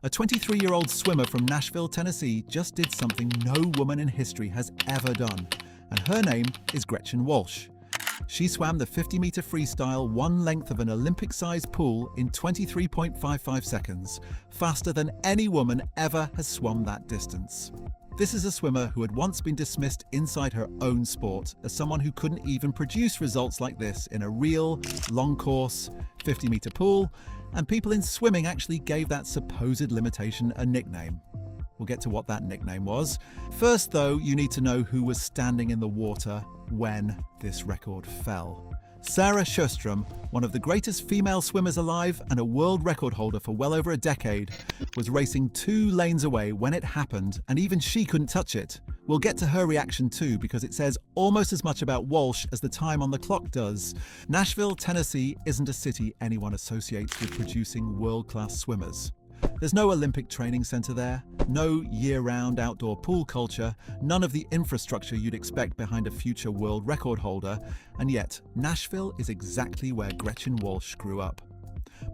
A 23-year-old swimmer from Nashville, Tennessee just did something no woman in history has ever done, and her name is Gretchen Walsh. She swam the 50-meter freestyle one length of an Olympic-sized pool in 23.55 seconds, faster than any woman ever has swum that distance. This is a swimmer who had once been dismissed inside her own sport as someone who couldn't even produce results like this in a real, long-course, 50-meter pool, and people in swimming actually gave that supposed limitation a nickname. We'll get to what that nickname was. First, though, you need to know who was standing in the water when this record fell. Sjöström, one of the greatest female swimmers alive and a world record holder for well over a decade, was racing 2 lanes away when it happened, and even she couldn't touch it. We'll get to her reaction too, because it says almost as much about Walsh as the time on the clock does. Nashville, Tennessee isn't a city anyone associates with producing world-class swimmers. There's no Olympic training center there, no year-round outdoor pool culture, none of the infrastructure you'd expect behind a future world record holder, and yet Nashville is exactly where Gretchen Walsh grew up.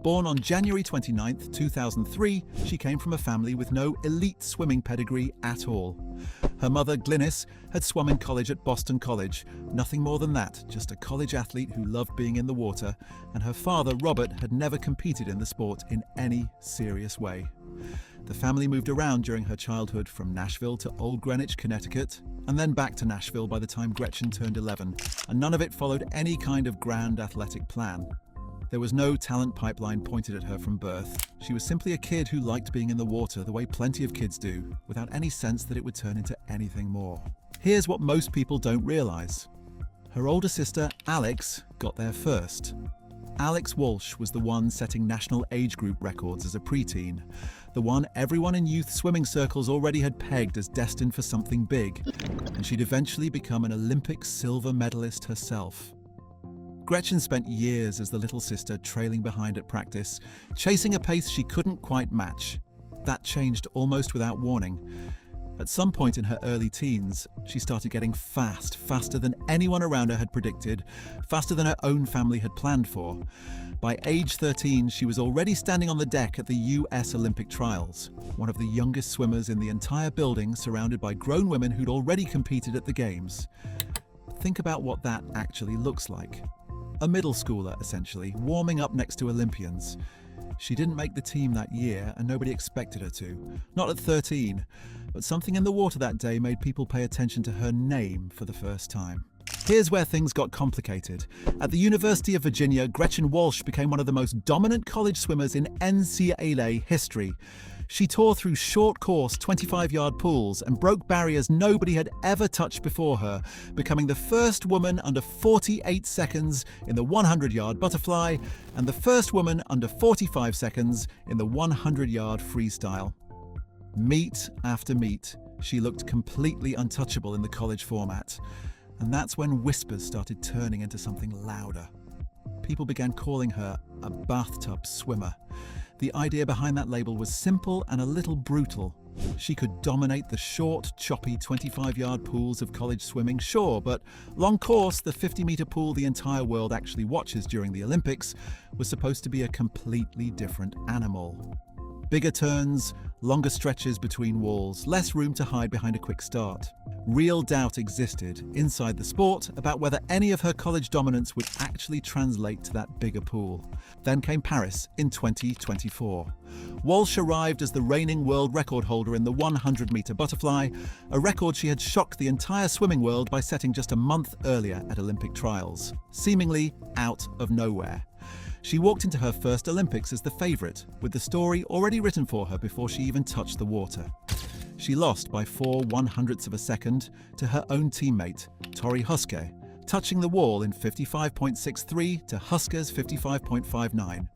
Born on January 29, 2003, she came from a family with no elite swimming pedigree at all. Her mother, Glynis, had swum in college at Boston College, nothing more than that, just a college athlete who loved being in the water, and her father, Robert, had never competed in the sport in any serious way. The family moved around during her childhood from Nashville to Old Greenwich, Connecticut, and then back to Nashville by the time Gretchen turned 11, and none of it followed any kind of grand athletic plan. There was no talent pipeline pointed at her from birth. She was simply a kid who liked being in the water the way plenty of kids do, without any sense that it would turn into anything more. Here's what most people don't realize. Her older sister, Alex, got there first. Alex Walsh was the one setting national age group records as a preteen, the one everyone in youth swimming circles already had pegged as destined for something big, and she'd eventually become an Olympic silver medalist herself. Gretchen spent years as the little sister trailing behind at practice, chasing a pace she couldn't quite match. That changed almost without warning. At some point in her early teens, she started getting fast, faster than anyone around her had predicted, faster than her own family had planned for. By age 13, she was already standing on the deck at the US Olympic trials, one of the youngest swimmers in the entire building, surrounded by grown women who'd already competed at the games. Think about what that actually looks like. A middle schooler, essentially, warming up next to Olympians. She didn't make the team that year, and nobody expected her to. Not at 13. But something in the water that day made people pay attention to her name for the first time. Here's where things got complicated. At the University of Virginia, Gretchen Walsh became one of the most dominant college swimmers in NCAA history. She tore through short-course 25-yard pools and broke barriers nobody had ever touched before her, becoming the first woman under 48 seconds in the 100-yard butterfly and the first woman under 45 seconds in the 100-yard freestyle. Meet after meet, she looked completely untouchable in the college format. And that's when whispers started turning into something louder. People began calling her a bathtub swimmer. The idea behind that label was simple and a little brutal. She could dominate the short, choppy 25-yard pools of college swimming, sure, but long course, the 50-meter pool the entire world actually watches during the Olympics, was supposed to be a completely different animal. Bigger turns, longer stretches between walls, less room to hide behind a quick start. Real doubt existed inside the sport about whether any of her college dominance would actually translate to that bigger pool. Then came Paris in 2024. Walsh arrived as the reigning world record holder in the 100-meter butterfly, a record she had shocked the entire swimming world by setting just a month earlier at Olympic trials, seemingly out of nowhere. She walked into her first Olympics as the favourite, with the story already written for her before she even touched the water. She lost by 4/100ths of a second to her own teammate, Tori Huske, touching the wall in 55.63 to Huske's 55.59.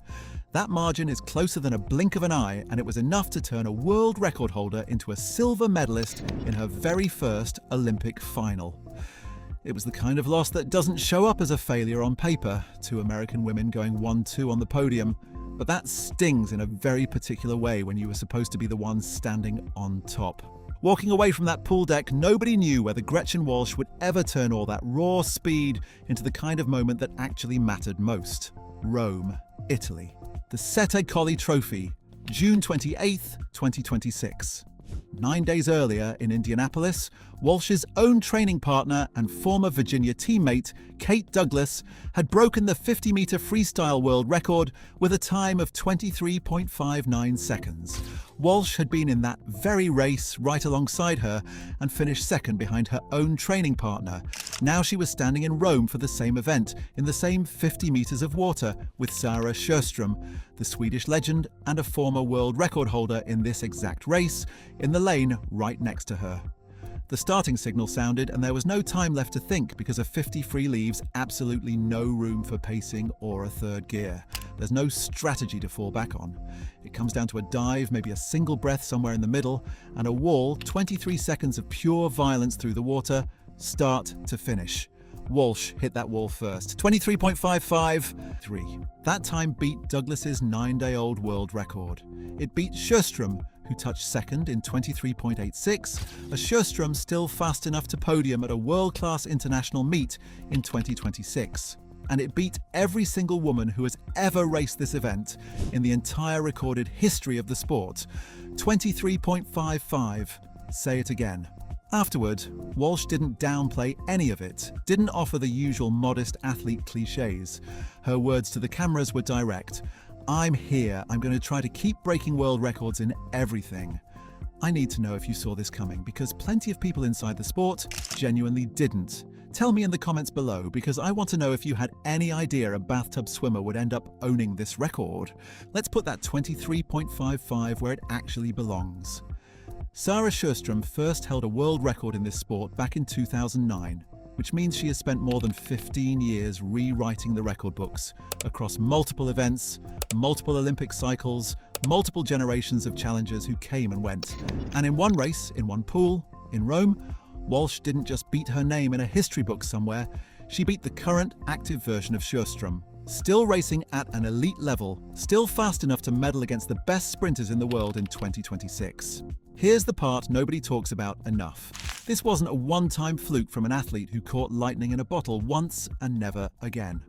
That margin is closer than a blink of an eye, and it was enough to turn a world record holder into a silver medalist in her very first Olympic final. It was the kind of loss that doesn't show up as a failure on paper, 2 American women going 1-2 on the podium, but that stings in a very particular way when you were supposed to be the one standing on top. Walking away from that pool deck, nobody knew whether Gretchen Walsh would ever turn all that raw speed into the kind of moment that actually mattered most. Rome, Italy. The Sette Colli Trophy, June 28th, 2026. 9 days earlier in Indianapolis, Walsh's own training partner and former Virginia teammate, Kate Douglas, had broken the 50-meter freestyle world record with a time of 23.59 seconds. Walsh had been in that very race right alongside her and finished second behind her own training partner. Now she was standing in Rome for the same event, in the same 50 meters of water, with Sjöström, the Swedish legend and a former world record holder in this exact race, in the lane right next to her. The starting signal sounded and there was no time left to think because a 50 free leaves absolutely no room for pacing or a third gear. There's no strategy to fall back on. It comes down to a dive, maybe a single breath somewhere in the middle, and a wall, 23 seconds of pure violence through the water, start to finish. Walsh hit that wall first, 23.553. That time beat Douglas's 9-day-old world record. It beat Sjöström, who touched second in 23.86, a Sjöström still fast enough to podium at a world-class international meet in 2026. And it beat every single woman who has ever raced this event in the entire recorded history of the sport. 23.55. Say it again. Afterward, Walsh didn't downplay any of it, didn't offer the usual modest athlete cliches. Her words to the cameras were direct. I'm here. I'm going to try to keep breaking world records in everything. I need to know if you saw this coming, because plenty of people inside the sport genuinely didn't. Tell me in the comments below, because I want to know if you had any idea a bathtub swimmer would end up owning this record. Let's put that 23.55 where it actually belongs. Sjöström first held a world record in this sport back in 2009, which means she has spent more than 15 years rewriting the record books across multiple events, multiple Olympic cycles, multiple generations of challengers who came and went. And in one race, in one pool, in Rome, Walsh didn't just beat her name in a history book somewhere, she beat the current active version of Sjöström, still racing at an elite level, still fast enough to medal against the best sprinters in the world in 2026. Here's the part nobody talks about enough. This wasn't a one-time fluke from an athlete who caught lightning in a bottle once and never again.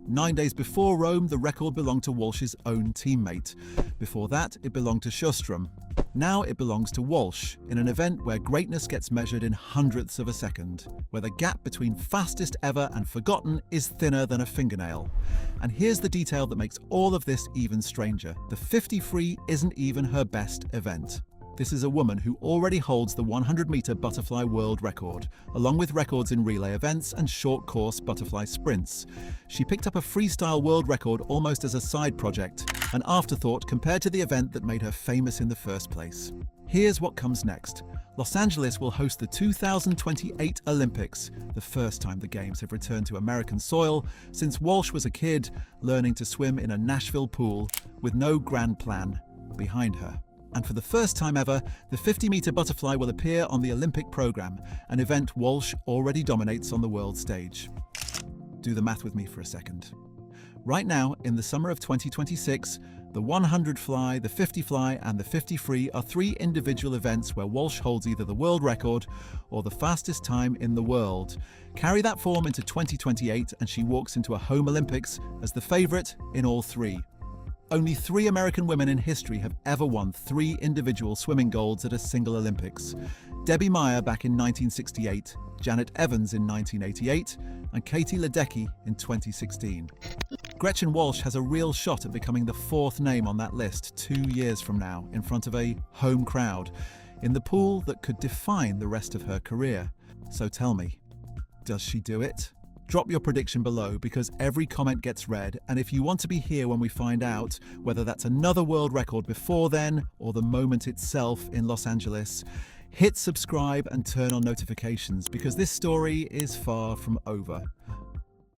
9 days before Rome, the record belonged to Walsh's own teammate. Before that, it belonged to Sjöström. Now it belongs to Walsh, in an event where greatness gets measured in hundredths of a second, where the gap between fastest ever and forgotten is thinner than a fingernail. And here's the detail that makes all of this even stranger. The 50 free isn't even her best event. This is a woman who already holds the 100-meter butterfly world record, along with records in relay events and short-course butterfly sprints. She picked up a freestyle world record almost as a side project, an afterthought compared to the event that made her famous in the first place. Here's what comes next. Los Angeles will host the 2028 Olympics, the first time the Games have returned to American soil since Walsh was a kid learning to swim in a Nashville pool with no grand plan behind her. And for the first time ever, the 50-meter butterfly will appear on the Olympic program, an event Walsh already dominates on the world stage. Do the math with me for a second. Right now, in the summer of 2026, the 100 fly, the 50 fly, and the 50 free are 3 individual events where Walsh holds either the world record or the fastest time in the world. Carry that form into 2028 and she walks into a home Olympics as the favourite in all 3. Only 3 American women in history have ever won 3 individual swimming golds at a single Olympics. Debbie Meyer back in 1968, Janet Evans in 1988, and Katie Ledecky in 2016. Gretchen Walsh has a real shot at becoming the 4th name on that list 2 years from now, in front of a home crowd, in the pool that could define the rest of her career. So tell me, does she do it? Drop your prediction below, because every comment gets read, and if you want to be here when we find out whether that's another world record before then or the moment itself in Los Angeles, hit subscribe and turn on notifications, because this story is far from over.